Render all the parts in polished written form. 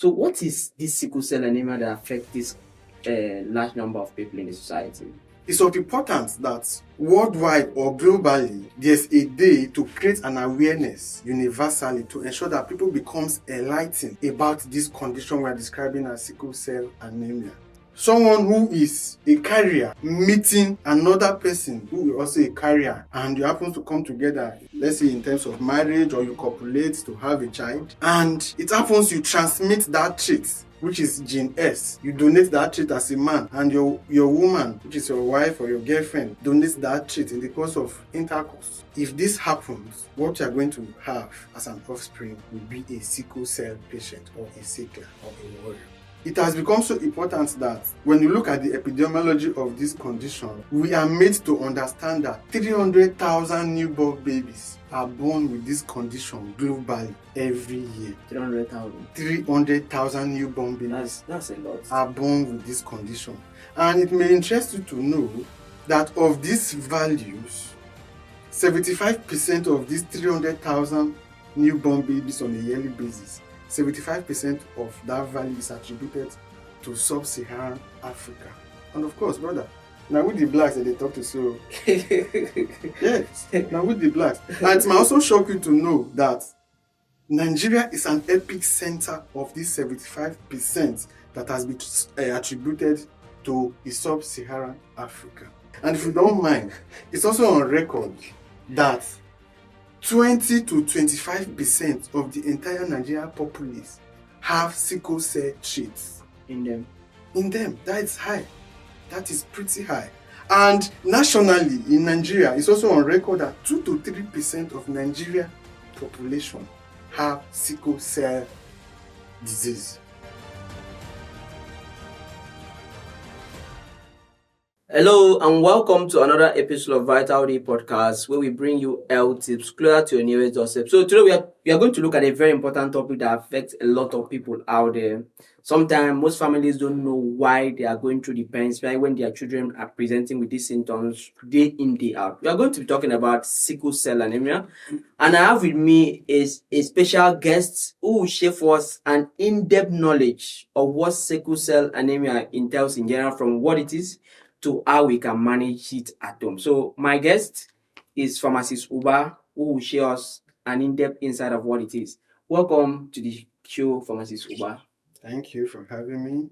So what is this sickle cell anemia that affects this large number of people in the society? It's of importance that worldwide or globally, there's a day to create an awareness universally to ensure that people becomes enlightened about this condition we're describing as sickle cell anemia. Someone who is a carrier meeting another person who is also a carrier, and you happen to come together, let's say in terms of marriage, or you copulate to have a child, and it happens you transmit that trait, which is gene S. You donate that trait as a man, and your woman, which is your wife or your girlfriend, donates that trait in the course of intercourse. If this happens, what you are going to have as an offspring will be a sickle cell patient, or a sickler, or a warrior. It has become so important that when you look at the epidemiology of this condition, we are made to understand that 300,000 newborn babies are born with this condition globally every year. 300,000. 300,000 newborn babies That's a lot. are born with this condition. And it may interest you to know that of these values, 75% of these 300,000 newborn babies on a yearly basis, 75% of that value is attributed to sub-Saharan Africa. And of course, brother, now with the blacks that they talk to, so yes, now with the blacks. And it might also shock you to know that Nigeria is an epic center of this 75% that has been attributed to the sub-Saharan Africa. And if you don't mind, it's also on record that 20 to 25% of the entire Nigerian populace have sickle cell traits In them. That is high. That is pretty high. And nationally in Nigeria, it's also on record that 2 to 3% of Nigeria population have sickle cell disease. Hello and welcome to another episode of Vital Day Podcast, where we bring you health tips closer to your nearest doorstep. So today we are going to look at a very important topic that affects a lot of people out there. Sometimes most families don't know why they are going through the pains, why when their children are presenting with these symptoms day in, day out. We are going to be talking about sickle cell anemia, and I have with me is a special guest who will share for us an in-depth knowledge of what sickle cell anemia entails in general, from what it is to how we can manage it at home. So my guest is Pharmacist Uba, who will share us an in-depth insight of what it is. Welcome to the show, Pharmacist Uba. Thank you for having me.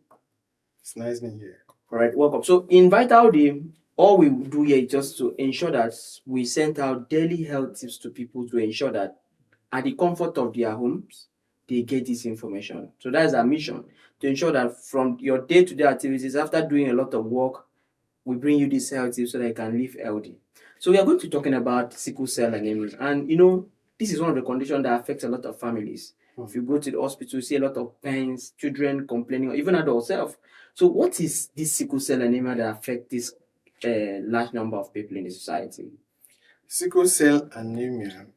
It's nice being here. All right, welcome. So in Vital Day, all we do here is just to ensure that we send out daily health tips to people to ensure that at the comfort of their homes, they get this information. So that's our mission, to ensure that from your day-to-day activities, after doing a lot of work, we bring you this health tips so that you can live healthy. So we are going to be talking about sickle cell anemia. And this is one of the conditions that affects a lot of families. If you go to the hospital, you see a lot of pains, children complaining, or even adults self. So what is this sickle cell anemia that affects this large number of people in the society? Sickle cell anemia,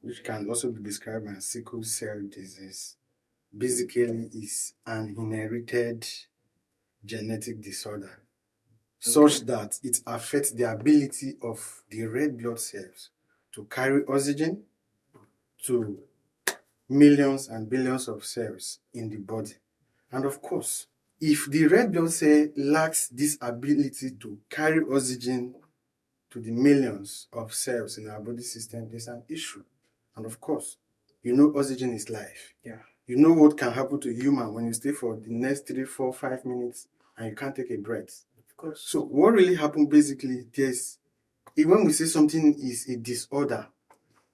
which can also be described as sickle cell disease, basically is an inherited genetic disorder, such that it affects the ability of the red blood cells to carry oxygen to millions and billions of cells in the body. And of course, if the red blood cell lacks this ability to carry oxygen to the millions of cells in our body system, there's an issue. And of course, oxygen is life. Yeah. You know what can happen to a human when you stay for the next 3, 4, 5 minutes and you can't take a breath. So what really happened basically, when we say something is a disorder,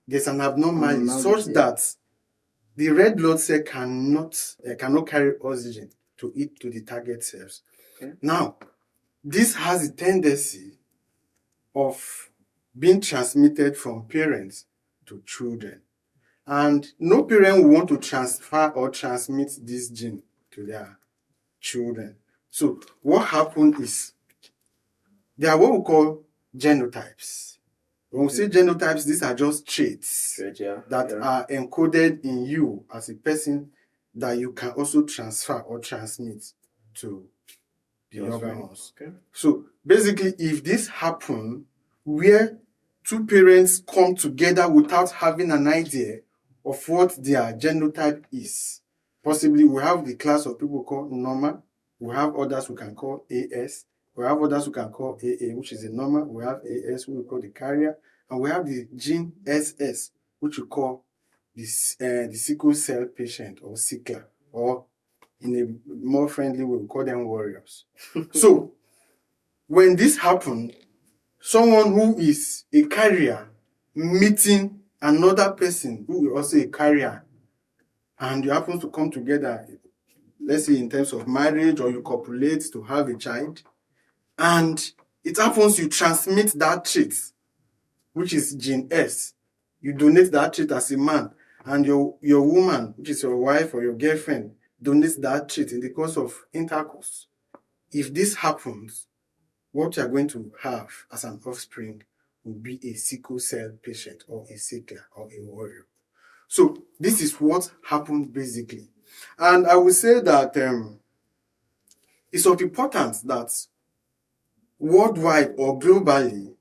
there's an abnormality such that the red blood cell cannot carry oxygen to the target cells. Okay. Now, this has a tendency of being transmitted from parents to children. And no parent will want to transfer or transmit this gene to their children. So what happened is, there are what we call genotypes. When we say genotypes, these are just traits that are encoded in you as a person that you can also transfer or transmit to the organs. Okay. So basically, if this happens where two parents come together without having an idea of what their genotype is, Possibly we have the class of people called normal. We have others we can call AS. We have others we can call AA, which is a normal. We have AS, who we call the carrier. And we have the gene SS, which we call the sickle cell patient or sickler, or in a more friendly way, we call them warriors. So, when this happens, someone who is a carrier meeting another person who is also a carrier, and you happen to come together, let's say in terms of marriage, or you copulate to have a child, and it happens you transmit that trait, which is gene S. You donate that trait as a man, and your woman, which is your wife or your girlfriend, donates that trait in the course of intercourse. If this happens, what you are going to have as an offspring will be a sickle cell patient or a sickler or a warrior. So this is what happened basically. And I would say that it's of importance that worldwide or globally,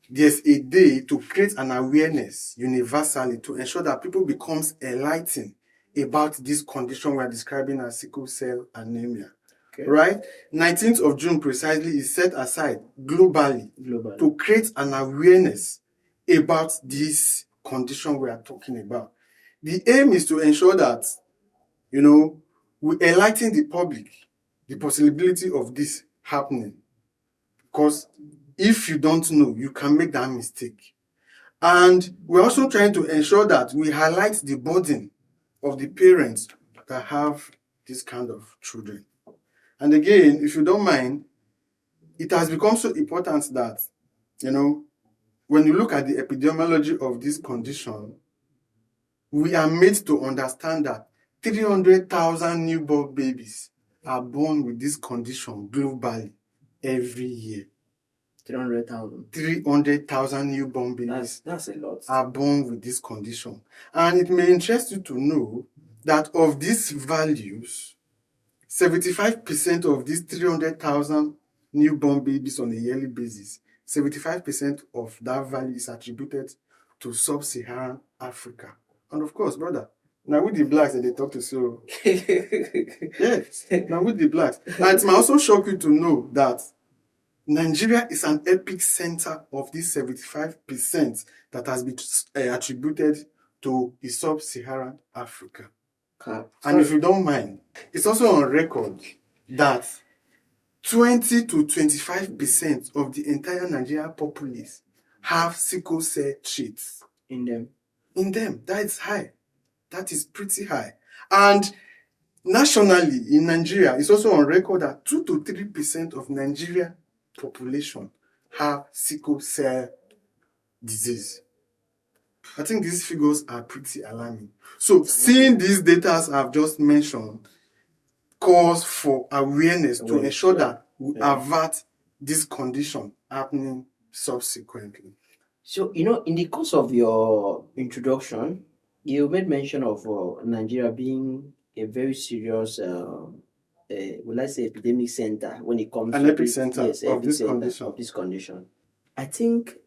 there's a day to create an awareness universally to ensure that people becomes enlightened about this condition we're describing as sickle cell anemia. Okay. Right? 19th of June precisely is set aside globally to create an awareness about this condition we are talking about. The aim is to ensure that, we enlighten the public the possibility of this happening. Because if you don't know, you can make that mistake. And we're also trying to ensure that we highlight the burden of the parents that have this kind of children. And again, if you don't mind, it has become so important that, when you look at the epidemiology of this condition, we are made to understand that 300,000 newborn babies are born with this condition globally every year. 300,000. 300,000 newborn babies that's a lot. Are born with this condition. And it may interest you to know that of these values, 75% of these 300,000 newborn babies on a yearly basis, 75% of that value is attributed to sub-Saharan Africa. And of course, brother, now with the blacks that they talk to, so yes, now with the blacks. And it might also shock you to know that Nigeria is an epic center of this 75% that has been attributed to the sub-Saharan Africa. And if you don't mind, it's also on record that 20 to 25% of the entire Nigerian populace have sickle cell traits in them. That is high. That is pretty high. And nationally in Nigeria, it's also on record that 2 to 3% of Nigeria population have sickle cell disease. I think these figures are pretty alarming. So seeing these data I've just mentioned calls for awareness to ensure that we avert this condition happening subsequently. So, in the course of your introduction, you made mention of Nigeria being a very serious, epidemic center when it comes to epicenter of this condition. I think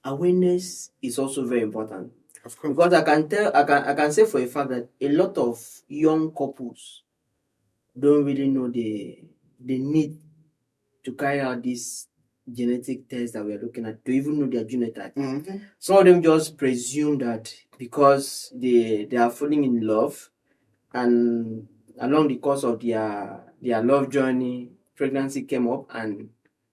awareness is also very important. Of course. Because I can say for a fact that a lot of young couples don't really know the need to carry out this genetic test that we are looking at, to even know their genotype. Mm-hmm. Some of them just presume that because they are falling in love, and along the course of their love journey, pregnancy came up, and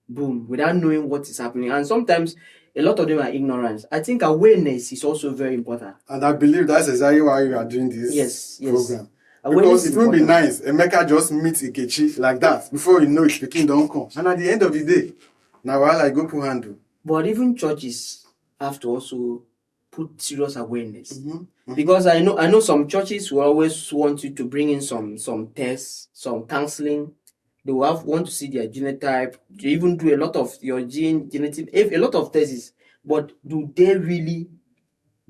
boom, without knowing what is happening. And sometimes a lot of them are ignorant. I think awareness is also very important. And I believe that's exactly why you are doing this program. Awareness, because it would be nice Emeka just meet Ikechi like that, before you know it, the king don't come. And at the end of the day, now while I go to handle. But even churches have to also put serious awareness. Mm-hmm. Mm-hmm. Because I know some churches will always want you to bring in some tests, some counseling. They will want to see their genotype. They even do a lot of your genetic, a lot of tests. But do they really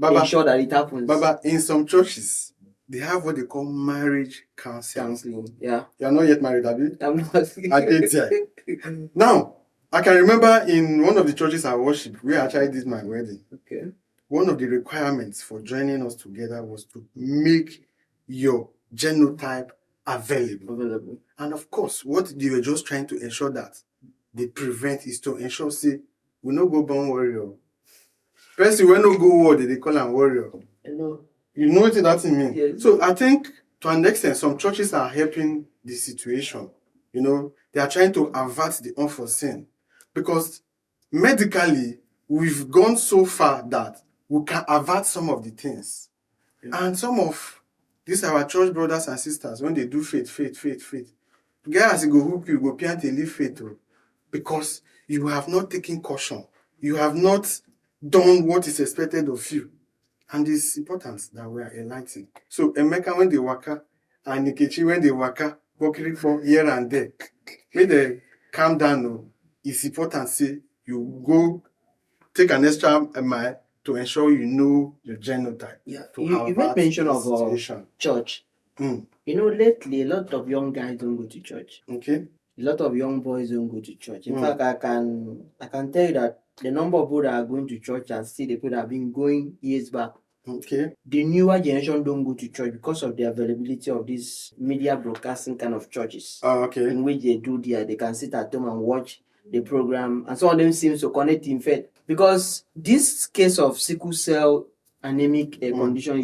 ensure that it happens? Baba, in some churches, they have what they call marriage counseling. Yeah. You are not yet married, have you? I'm not. I did, yeah. Now, I can remember in one of the churches I worship, where I actually did my wedding. Okay. One of the requirements for joining us together was to make your genotype available. Available. And of course, what they were just trying to ensure that they prevent is to ensure, say, we no go born warrior. Person when no go war, they call am warrior. Hello. You know what that thing mean? Yes. So I think to an extent, some churches are helping the situation. You know, they are trying to avert the unforeseen. Because medically, we've gone so far that we can avert some of the things. Yeah. And some of these our church brothers and sisters, when they do faith, guys, you go hook you, go piant to leave faith. Because you have not taken caution. You have not done what is expected of you. And it's important that we are enlightened. So Emeka, when they waka, and Nkechi, when they waka, walking for here and there, when they calm down, it's important, say, you go take an extra mile to ensure you know your genotype. Yeah, you made mention of church. You know, lately, a lot of young guys don't go to church. Okay. A lot of young boys don't go to church. In fact, I can tell you that the number of people that are going to church and still the people that have been going years back. Okay. The newer generation don't go to church because of the availability of these media broadcasting kind of churches. Okay. In which they can sit at home and watch the program, and some of them seems to connect in faith. Because this case of sickle cell anemic condition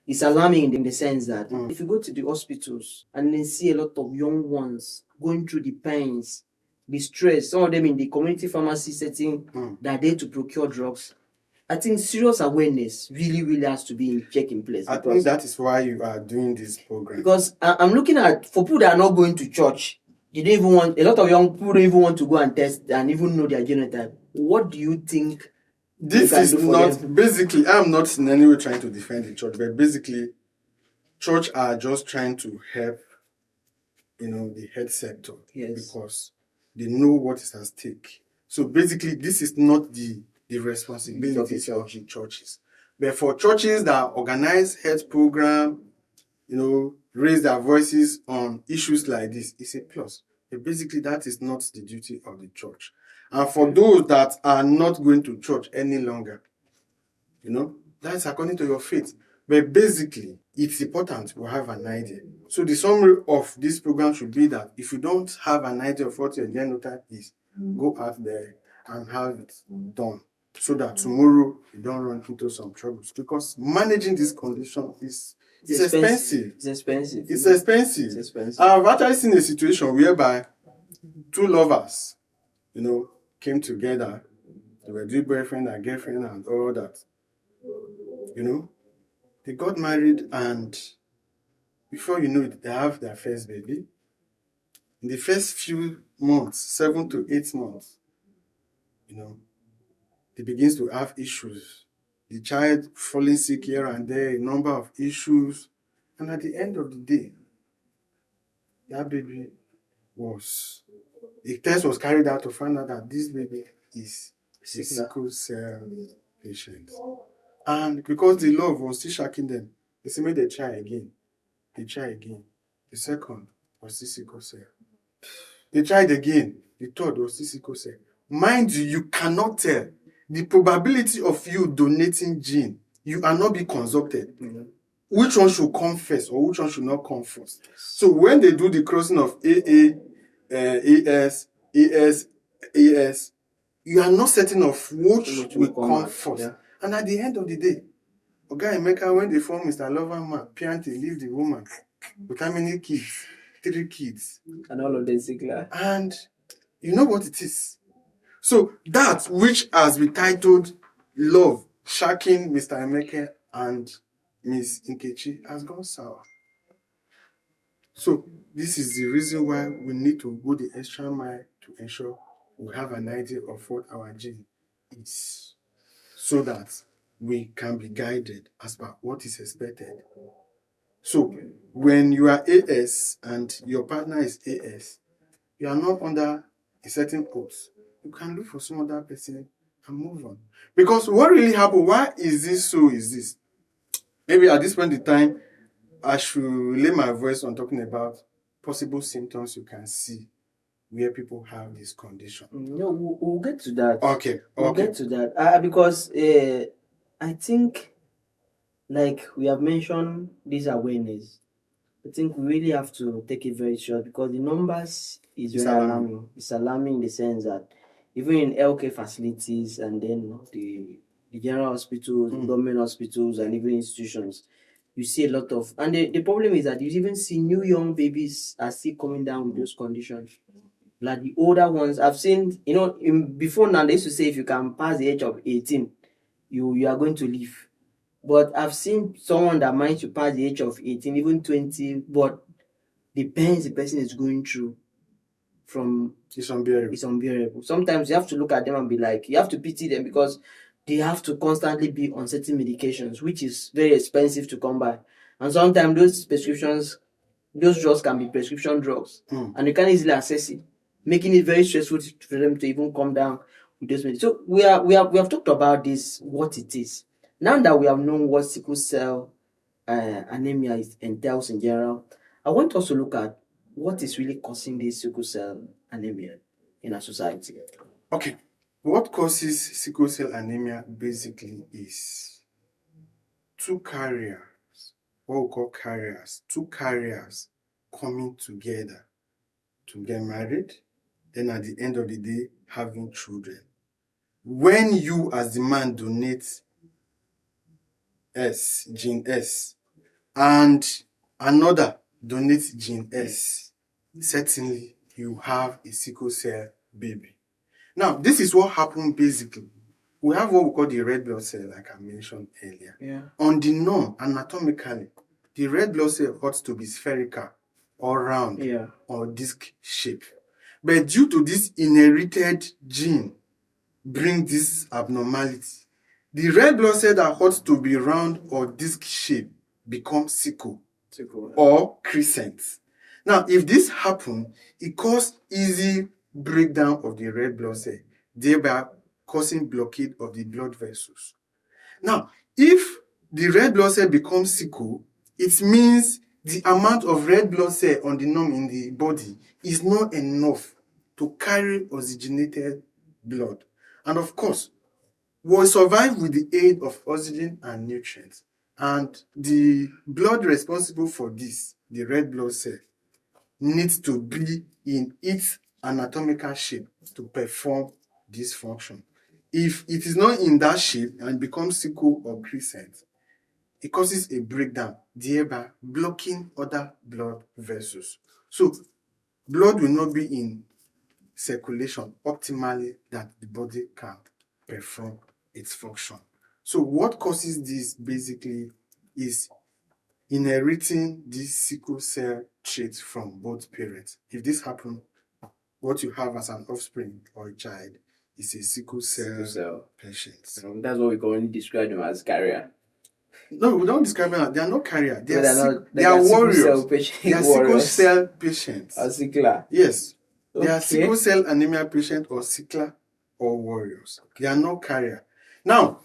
is alarming in the sense that if you go to the hospitals and then see a lot of young ones going through the pains, the stress, some of them in the community pharmacy setting that are there to procure drugs, I think serious awareness really has to be in place. I think that is why you are doing this program. Because I'm looking at, for people that are not going to church, they don't even want, a lot of young people don't even want to go and test and even know their genotype. What do you think? This is not, basically, I'm not in any way trying to defend the church, but basically, church are just trying to help, the health sector. Yes. Because they know what is at stake. So basically, this is not the responsibility of the churches. But for churches that organize health program, raise their voices on issues like this, it's a plus. But basically, that is not the duty of the church. And for those that are not going to church any longer, that is according to your faith. But basically, it's important to have an idea. So the summary of this program should be that if you don't have an idea of what your genotype is, go out there and have it done, so that tomorrow you don't run into some troubles. Because managing this condition is expensive. It's expensive. I've actually seen a situation whereby two lovers, came together. They were doing boyfriend and girlfriend and all that. They got married, and before you know it, they have their first baby. In the first few months, 7 to 8 months, they begins to have issues. The child falling sick here and there, a number of issues. And at the end of the day, that baby the test was carried out to find out that this baby is a sickle cell patient. And because the love was still shocking them, they said, make they try again. They tried again. The second was still sickle cell. They tried again. The third was still sickle cell. Mind you, you cannot tell. The probability of you donating gene, you are not being consulted. Which one should come first or which one should not come first? So when they do the crossing of AA, AS, you are not certain of which will come first. Yeah. And at the end of the day, Oga Emeka, when they form Mr. Loverman, Piante leave the woman with how many kids? 3 kids. And all of them sickler. And you know what it is. So that which has been titled love, shacking Mr. Emeka and Miss Nkechi, has gone sour. So this is the reason why we need to go the extra mile to ensure we have an idea of what our gene is, so that we can be guided as per what is expected. So when you are AS and your partner is AS, you are not under a certain post. You can look for some other person and move on. Because what really happened, why is this so is this? Maybe at this point in time, I should lay my voice on talking about possible symptoms you can see where people have this condition. No, we'll get to that. Okay. We'll get to that. Because I think, like we have mentioned, this awareness. I think we really have to take it very short because the numbers is It's very alarming. alarming. It's alarming in the sense that even in healthcare facilities and then the general hospitals, government hospitals, and even institutions, you see a lot of, and the problem is that you even see new young babies are still coming down with those conditions. Like the older ones, I've seen, before now they used to say if you can pass the age of 18, you are going to live. But I've seen someone that managed to pass the age of 18, even 20, but the pains the person is going through from It's unbearable. is unbearable. Sometimes you have to look at them and be like, you have to pity them because they have to constantly be on certain medications, which is very expensive to come by. And sometimes those drugs can be prescription drugs, and you can't easily access it, making it very stressful for them to even come down with those medicines. So we have talked about this, what it is. Now that we have known what sickle cell anemia entails in general, I want us to look at what is really causing this sickle cell anemia in our society. Okay. What causes sickle cell anemia basically is two carriers, what we call carriers, two carriers coming together to get married, then at the end of the day, having children. When you, as the man, donate gene S, and another donates gene S, certainly you have a sickle cell baby. Now, this is what happened basically. We have what we call the red blood cell, like I mentioned earlier. Yeah. On the norm, anatomically, the red blood cell ought to be spherical or round or disc shape. But due to this inherited gene bring this abnormality, the red blood cell that ought to be round or disc shape becomes sickle or crescent. Now, if this happens, it causes easy breakdown of the red blood cell, thereby causing blockade of the blood vessels. Now, if the red blood cell becomes sickle, it means the amount of red blood cell on the norm in the body is not enough to carry oxygenated blood. And of course, we survive with the aid of oxygen and nutrients. And the blood responsible for this, the red blood cell, needs to be in its anatomical shape to perform this function. If it is not in that shape and becomes sickle or crescent, it causes a breakdown, thereby blocking other blood vessels. So blood will not be in circulation optimally that the body can perform its function. So what causes this basically is inheriting this sickle cell trait from both parents. If this happens, what you have as an offspring or a child is a sickle cell patient. That's what we commonly describe them as carrier. No, we don't describe them. They are not carrier. They They are warriors. They are sickle cell patients. A sickler. Yes. They are sickle cell anemia patient or sickler or warriors. They are not carrier. Now,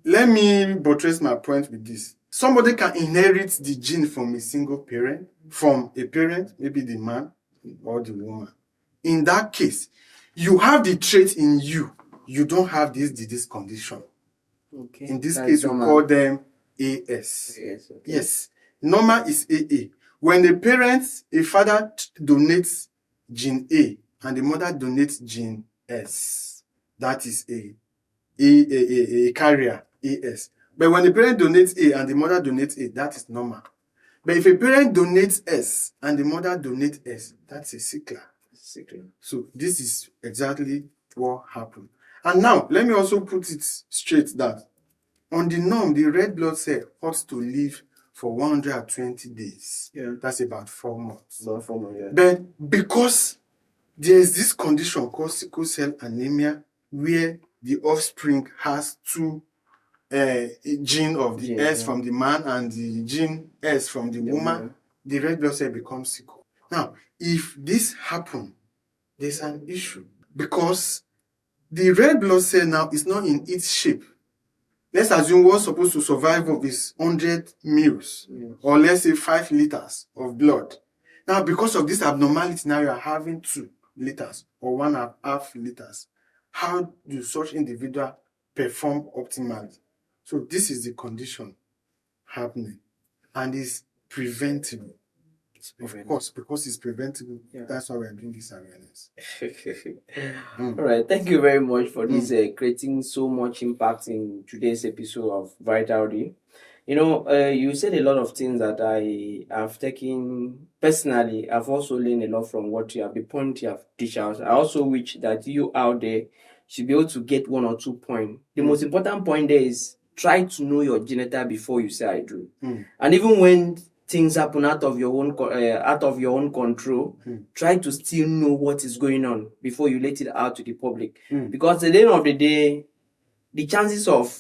let me buttress my point with this. Somebody can inherit the gene from a single parent, from a parent, maybe the man or the woman. In that case, you have the trait in you. You don't have this disease condition. Okay. In this case, we call them AS. Yes. Normal is AA. When a father donates gene A and the mother donates gene S, that is a carrier, AS. But when the parent donates A and the mother donates A, that is normal. But if a parent donates S and the mother donates S, that's a sickler. So this is exactly what happened. And now, let me also put it straight that on the norm, the red blood cell ought to live for 120 days. Yeah. That's about 4 months. About 4 months, yeah. But because there is this condition called sickle cell anemia, where the offspring has two gene of the S from the man and the gene S from the woman, the red blood cell becomes sickle. Now, if this happens, there's an issue because the red blood cell now is not in its shape. Let's assume what's supposed to survive of is 100 mils, or let's say 5 liters of blood. Now, because of this abnormality, now you are having 2 liters or 1.5 liters. How do such individual perform optimally? So this is the condition happening and is preventable. Of course, because it's preventable. Yeah. That's why we're doing this awareness. All right. Thank you very much for this creating so much impact in today's episode of Vitality. You said a lot of things that I have taken personally. I've also learned a lot from what you have, the point you have dished out. I also wish that you out there should be able to get 1 or 2 points. The most important point there is try to know your genotype before you say I do. And even when things happen out of your own control, try to still know what is going on before you let it out to the public. Because at the end of the day, the chances of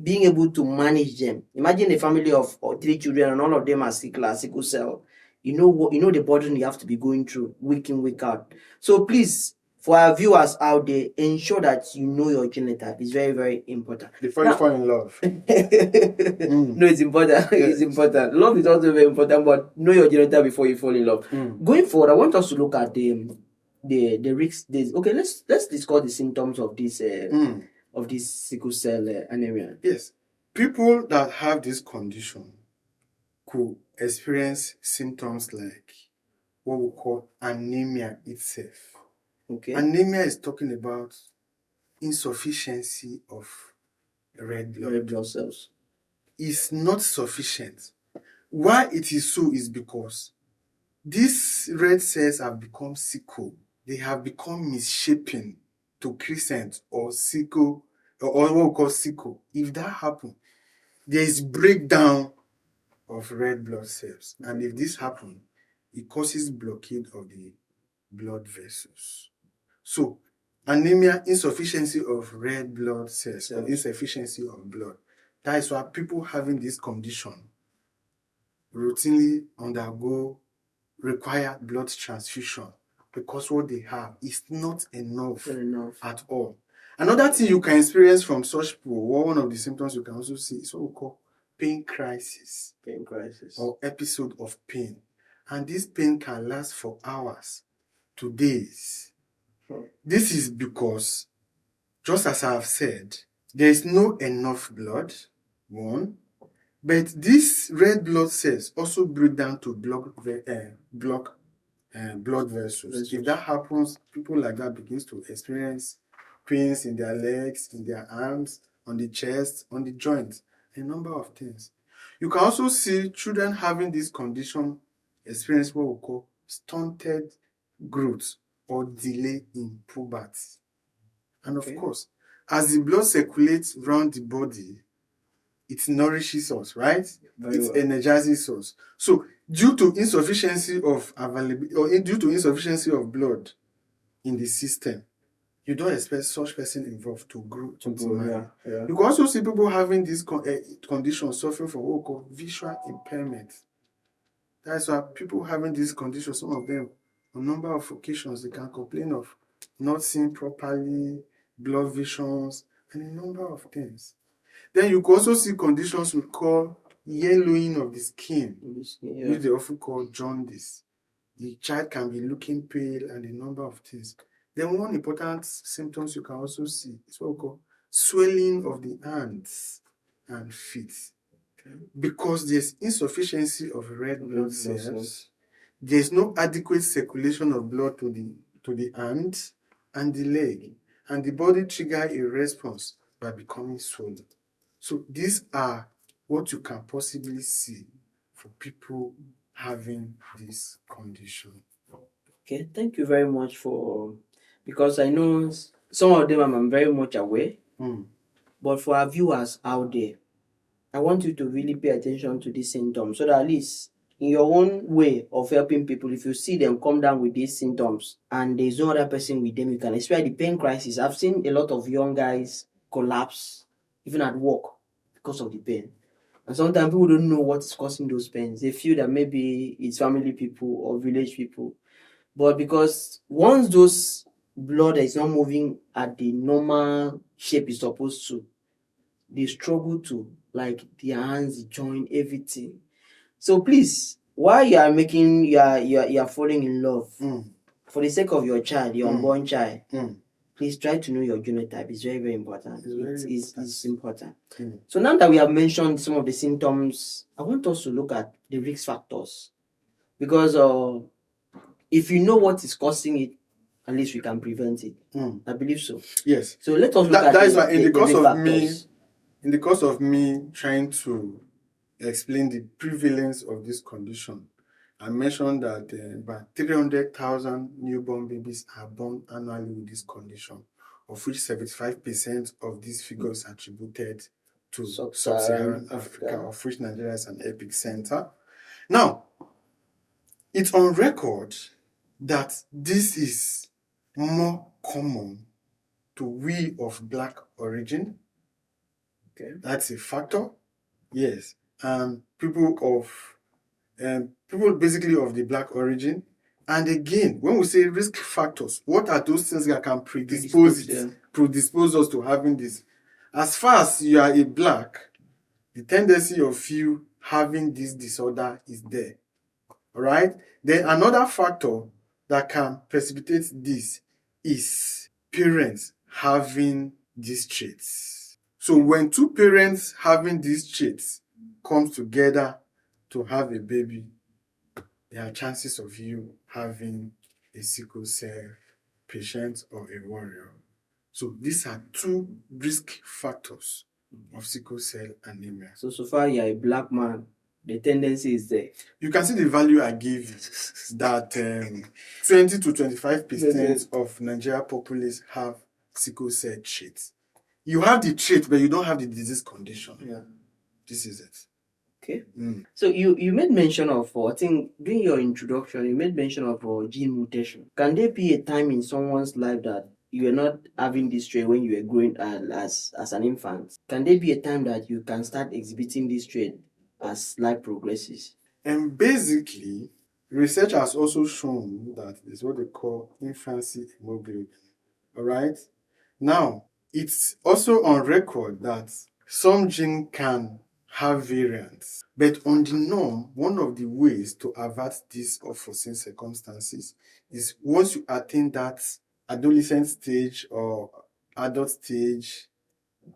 being able to manage them. Imagine a family of 3 children and all of them are sickle cell. You know the burden you have to be going through week in, week out. So please, for our viewers out there, ensure that you know your genotype. It's very, very important. Before you fall in love. No, it's important. It's important. Love is also very important, but know your genotype before you fall in love. Going forward, I want us to look at the risks. Okay, let's discuss the symptoms of this sickle cell anemia. Yes. People that have this condition could experience symptoms like what we call anemia itself. Okay. Anemia is talking about insufficiency of red blood cells. It's not sufficient. Why it is so is because these red cells have become sickle. They have become misshapen to crescent or sickle, or what we call sickle. If that happens, there is breakdown of red blood cells. And if this happens, it causes blockade of the blood vessels. So, anemia, insufficiency of red blood cells, or insufficiency of blood. That is why people having this condition routinely require blood transfusion, because what they have is not enough at all. Another thing you can experience from such people, one of the symptoms you can also see, is what we call pain crisis. Or episode of pain. And this pain can last for hours to days. This is because, just as I have said, there is no enough blood, one, but these red blood cells also break down to blood vessels. If that happens, people like that begins to experience pains in their legs, in their arms, on the chest, on the joints, a number of things. You can also see children having this condition experience what we call stunted growth or delay in puberty. And of course, as the blood circulates around the body, it nourishes us, right? It energizes us. So, due to insufficiency of availability, or due to insufficiency of blood in the system, you don't expect such person involved to grow. You can also see people having this condition suffering from what we call visual impairment. That's why people having this condition, some of them, on a number of occasions, they can complain of not seeing properly, blood visions, and a number of things. Then you can also see conditions we call yellowing of the skin, which they often call jaundice. The child can be looking pale and a number of things. Then one important symptoms you can also see is what we call swelling of the hands and feet. Because there's insufficiency of red blood cells, there's no adequate circulation of blood to the hands and the leg, and the body triggers a response by becoming swollen. So these are what you can possibly see for people having this condition. Okay, thank you very much because I know some of them I'm very much aware, but for our viewers out there, I want you to really pay attention to these symptoms so that at least in your own way of helping people, if you see them come down with these symptoms and there's no other person with them, you can especially the pain crisis. I've seen a lot of young guys collapse even at work because of the pain. And sometimes people don't know what is causing those pains. They feel that maybe it's family people or village people. But because once those blood is not moving at the normal shape it's supposed to, they struggle to, like their hands, the joint, everything. So please, while you are falling in love, for the sake of your child, your unborn child, please try to know your genotype. It's very, very important. It's important. So now that we have mentioned some of the symptoms, I want us to look at the risk factors because if you know what is causing it, at least we can prevent it. I believe so. Yes. So let us look at that is why the in the course of me trying to explain the prevalence of this condition, I mentioned that about 300,000 newborn babies are born annually with this condition, of which 75% of these figures are attributed to sub-Saharan Africa, of which Nigeria is an epic center. Now, it's on record that this is more common to we of Black origin. Okay. That's a factor. Yes. People basically of the Black origin. And again, when we say risk factors, what are those things that can predispose us to having this? As far as you are a Black, the tendency of you having this disorder is there. All right? Then another factor that can precipitate this is parents having these traits. So when two parents having these traits comes together to have a baby, there are chances of you having a sickle cell patient or a warrior. So these are two risk factors of sickle cell anemia. So far you're a Black man, the tendency is there. You can see the value I gave you, that 20 to 25% of Nigeria populace have sickle cell traits. You have the trait, but you don't have the disease condition. Yeah. This is it. Okay. So you made mention of, I think during your introduction, you made mention of gene mutation. Can there be a time in someone's life that you were not having this trait when you were growing as an infant? Can there be a time that you can start exhibiting this trait as life progresses? And basically, research has also shown that it's what they call infancy hemoglobin. All right? Now, it's also on record that some gene can have variants. But on the norm, one of the ways to avert these unforeseen circumstances is once you attain that adolescent stage or adult stage,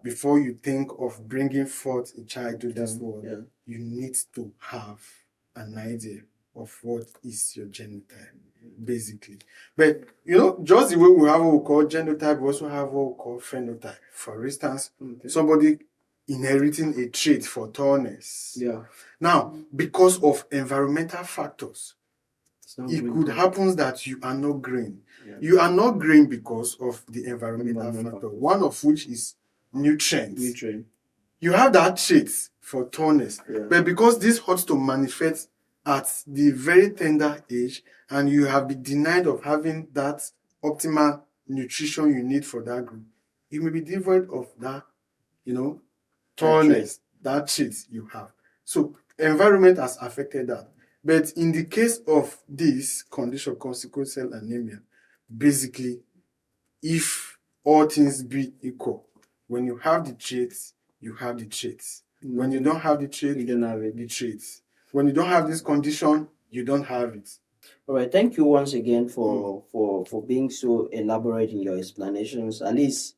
before you think of bringing forth a child to this world, you need to have an idea of what is your genotype, basically. But, just the way we have what we call genotype, we also have what we call phenotype. For instance, somebody inheriting a trait for tallness. Yeah. Now, because of environmental factors, it could happen that you are not green. Yeah. You are not green because of the environmental factor, one of which is nutrients. You have that trait for tallness, but because this hurts to manifest at the very tender age, and you have been denied of having that optimal nutrition you need for that group, you may be devoid of that, tallness, that trait you have. So environment has affected that. But in the case of this condition called sickle cell anemia, basically, if all things be equal, when you have the traits, you have the traits. When you don't have the traits, you don't have the traits. When you don't have this condition, you don't have it. All right. Thank you once again for being so elaborate in your explanations. At least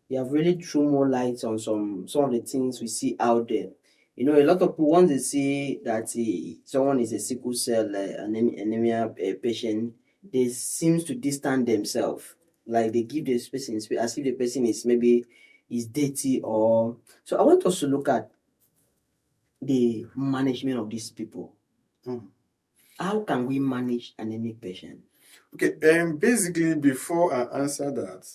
you have really thrown more light on some of the things we see out there. A lot of people, once they see that someone is a sickle cell anemia patient, they seems to distance themselves. Like they give this person as if the person is maybe is dirty or. So I want us to look at the management of these people. How can we manage anemic patient? Okay, basically before I answer that,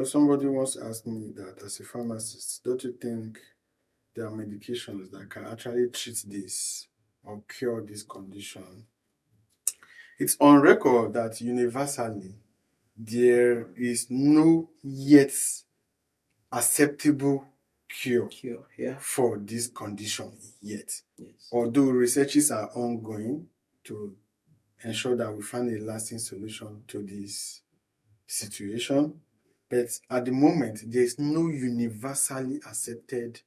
somebody once asked me that as a pharmacist, don't you think there are medications that can actually treat this or cure this condition? It's on record that universally there is no yet acceptable cure for this condition yet. Yes. Although researches are ongoing to ensure that we find a lasting solution to this situation, but at the moment there is no universally accepted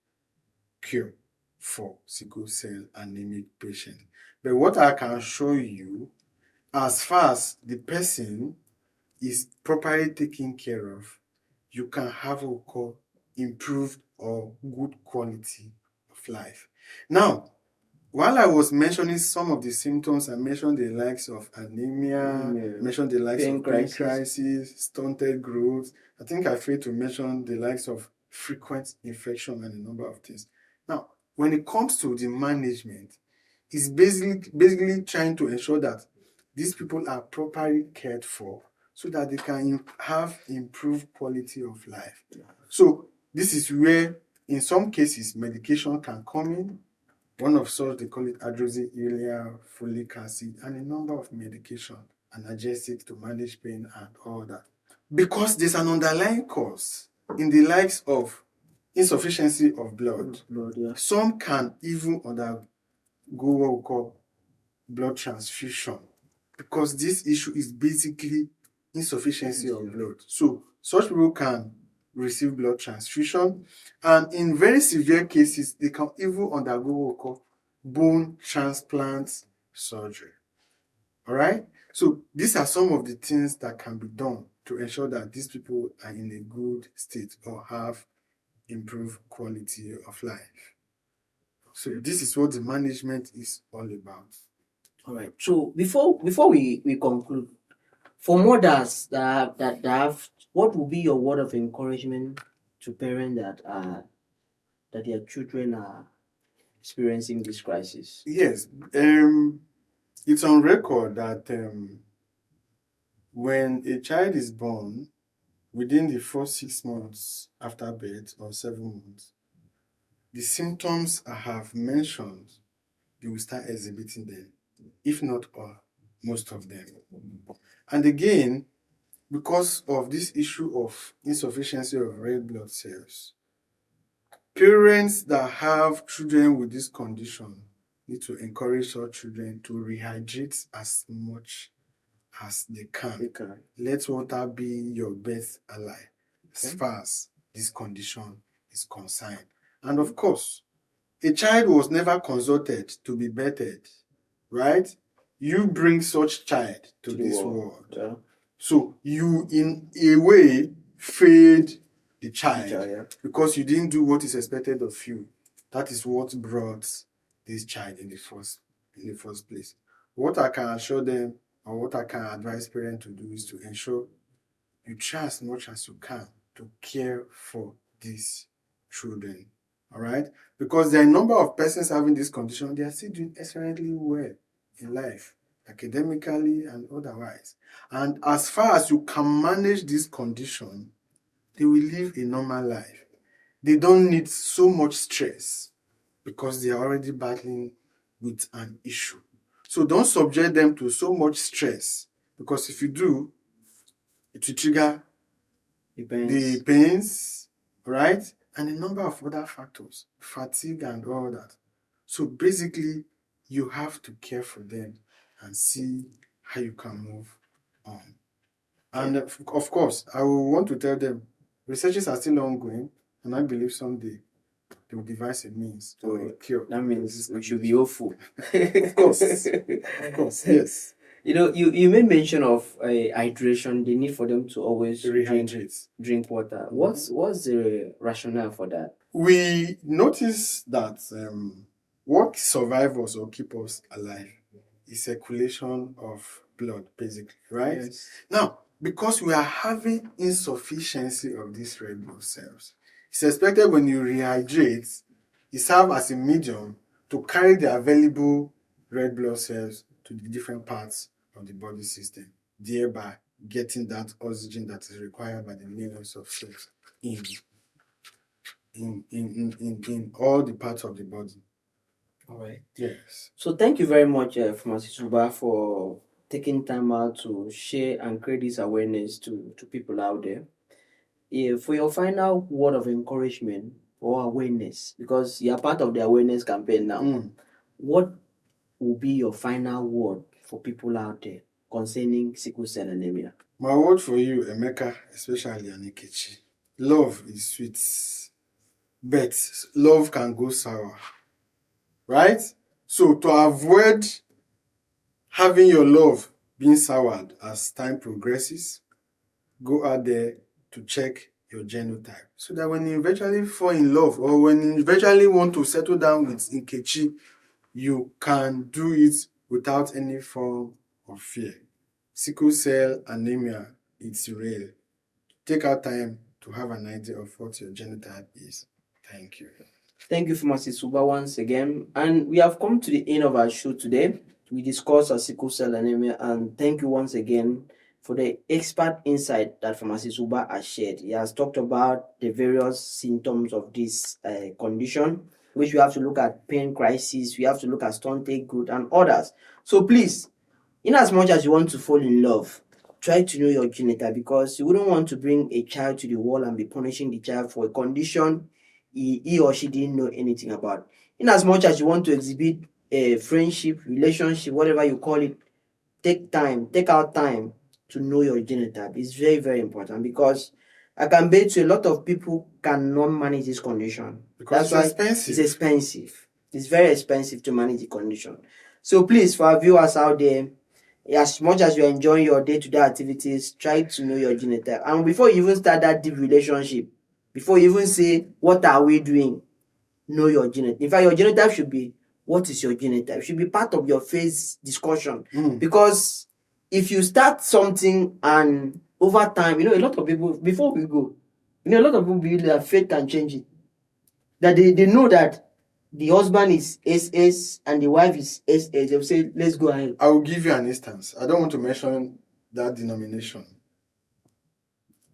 cure for sickle cell anemic patient. But what I can show you, as far as the person is properly taken care of, you can have what we call improved or good quality of life. Now, while I was mentioning some of the symptoms, I mentioned the likes of anemia, mentioned the likes of pain crisis, stunted growth. I think I failed to mention the likes of frequent infection and a number of things. Now, when it comes to the management, it's basically trying to ensure that these people are properly cared for so that they can have improved quality of life. So this is where, in some cases, medication can come in. One of such, they call it hydroxyurea, folic acid, and a number of medication, analgesics to manage pain and all that. Because there's an underlying cause in the likes of insufficiency of blood. Some can even undergo what we call blood transfusion, because this issue is basically insufficiency of blood. So such people can receive blood transfusion, and in very severe cases, they can even undergo what we call bone transplant surgery. All right? So these are some of the things that can be done to ensure that these people are in a good state or have improved quality of life. So this is what the management is all about. All right. So before we conclude, for mothers that have, what will be your word of encouragement to parents that their children are experiencing this crisis? Yes, it's on record that when a child is born, within the first 6 months after birth or 7 months, the symptoms I have mentioned, you will start exhibiting them, if not all, most of them. And again, because of this issue of insufficiency of red blood cells, parents that have children with this condition need to encourage such children to rehydrate as much as they can. Let water be your best ally as far as this condition is concerned. And of course, a child was never consulted to be bettered, right? You bring such child to this world. Yeah. So you, in a way, failed the child because you didn't do what is expected of you. That is what brought this child in the first place. What I can assure them, or what I can advise parents to do, is to ensure you try as much as you can to care for these children. All right? Because there are a number of persons having this condition, they are still doing excellently well in life, academically and otherwise. And as far as you can manage this condition, they will live a normal life. They don't need so much stress because they are already battling with an issue. So don't subject them to so much stress, because if you do, it will trigger the pains, right? And a number of other factors, fatigue and all that. So basically, you have to care for them and see how you can move on. And of course, I will want to tell them, researches are still ongoing, and I believe someday they will devise a means to cure. That means we should be hopeful. Of course, yes. You made mention of hydration, the need for them to always drink water. What's the rationale for that? We notice that what survives us or keep us alive is circulation of blood, basically, right? Yes. Now, because we are having insufficiency of these red blood cells, it's expected when you rehydrate, it serves as a medium to carry the available red blood cells to the different parts of the body system, thereby getting that oxygen that is required by the millions of cells in all the parts of the body. All right. Yes. So thank you very much, Pharmacist Uba, for taking time out to share and create this awareness to people out there. For your final word of encouragement or awareness, because you are part of the awareness campaign now, what will be your final word for people out there concerning sickle cell anemia? My word for you, Emeka, especially Anikechi, love is sweet, but love can go sour, right? So to avoid having your love being soured as time progresses, go out there to check your genotype, so that when you eventually fall in love or when you eventually want to settle down with Nkechi, you can do it without any form of fear. Sickle cell anemia, it's real. Take our time to have an idea of what your genotype is. Thank you. Thank you, Pharmacist Uba, once again. And we have come to the end of our show today. We discussed our sickle cell anemia, and thank you once again for the expert insight that Pharmacist Uba has shared. He has talked about the various symptoms of this condition, which we have to look at pain crisis, we have to look at stunted growth, and others. So please, in as much as you want to fall in love, try to know your genotype, because you wouldn't want to bring a child to the world and be punishing the child for a condition he or she didn't know anything about. In as much as you want to exhibit a friendship, relationship, whatever you call it, take out time to know your genotype. It's very, very important, because I can bet you a lot of people cannot manage this condition. Because That's why it's expensive. It's very expensive to manage the condition. So please, for our viewers out there, as much as you're enjoying your day-to-day activities, try to know your genotype. And before you even start that deep relationship, before you even say, what are we doing? Know your genotype. In fact, your genotype should be, what is your genotype? It should be part of your phase discussion. Because if you start something and over time, a lot of people, before we go, a lot of people believe that faith can change it. That they know that the husband is SS and the wife is SS. They'll say, let's go ahead. I will give you an instance. I don't want to mention that denomination.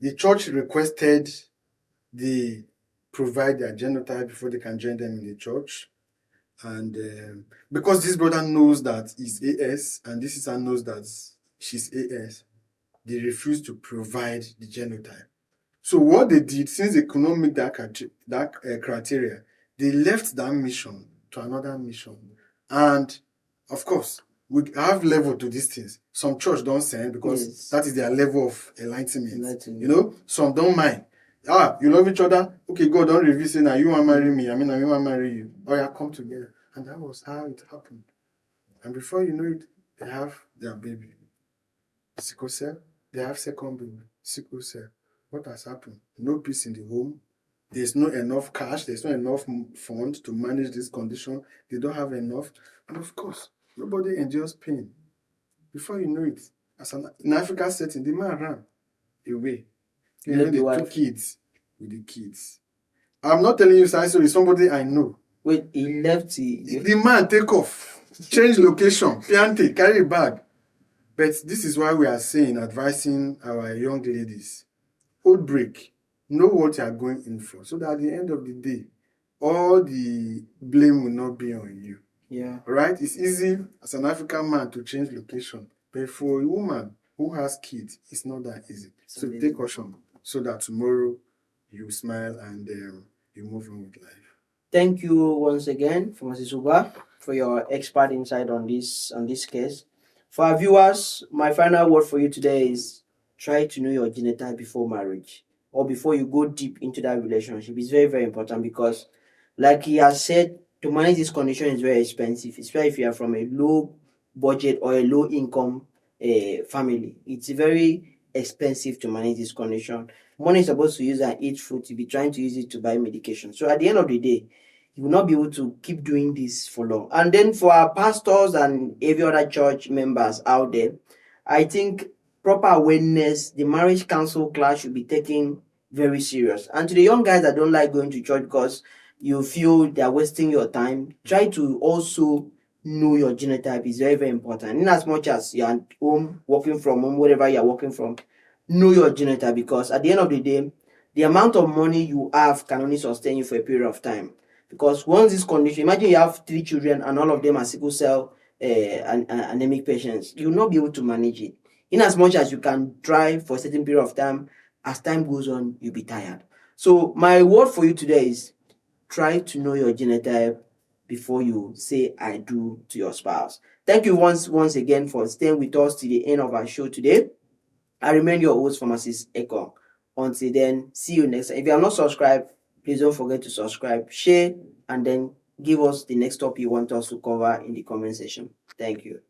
The church requested they provide their genotype before they can join them in the church. And because this brother knows that he's AS and this sister knows that she's AS, they refused to provide the genotype. So what they did, since they could not meet that criteria, they left that mission to another mission. And of course, we have level to these things. Some church don't send because that is their level of enlightenment. Some don't mind. You love each other? Okay, God, don't reveal, say, now you want to marry me. I want to marry you. Oh, yeah, come together. And that was how it happened. And before you know it, they have their baby. Sickle cell, they have second baby. Sickle cell. What has happened? No peace in the home. There's not enough cash. There's not enough funds to manage this condition. They don't have enough. And of course, nobody endures pain. Before you know it, in Africa setting, the man ran away. The two kids with the kids. I'm not telling you, so it's somebody I know. Wait, he left the man take off, change location, piante, carry a bag. But this is why we are saying, advising our young ladies, hold break, know what you are going in for, so that at the end of the day, all the blame will not be on you. Yeah. Right? It's easy as an African man to change location, but for a woman who has kids, it's not that easy. So take caution, so that tomorrow you smile and you move on with life. Thank you once again, Pharmacist Uba, for your expert insight on this case. For our viewers, my final word for you today is try to know your genotype before marriage or before you go deep into that relationship. It's very, very important, because like he has said, to manage this condition is very expensive, especially if you are from a low budget or a low income family. It's very expensive to manage this condition. Money is supposed to use and eat food, to be trying to use it to buy medication. So at the end of the day, you will not be able to keep doing this for long. And then for our pastors and every other church members out there, I think proper awareness, the marriage counsel class should be taken very serious. And to the young guys that don't like going to church because you feel they're wasting your time, try to also know your genotype. Is very, very important. In as much as you're at home, working from home, wherever you're working from, know your genotype, because at the end of the day, the amount of money you have can only sustain you for a period of time. Because once this condition, imagine you have 3 children and all of them are sickle cell anemic patients, you will not be able to manage it. In as much as you can try for a certain period of time, as time goes on, you'll be tired. So my word for you today is try to know your genotype before you say I do to your spouse. Thank you once again for staying with us to the end of our show today. I remain your host, Pharmacist Ekong. Until then, see you next time. If you are not subscribed, please don't forget to subscribe, share, and then give us the next topic you want us to cover in the comment section. Thank you.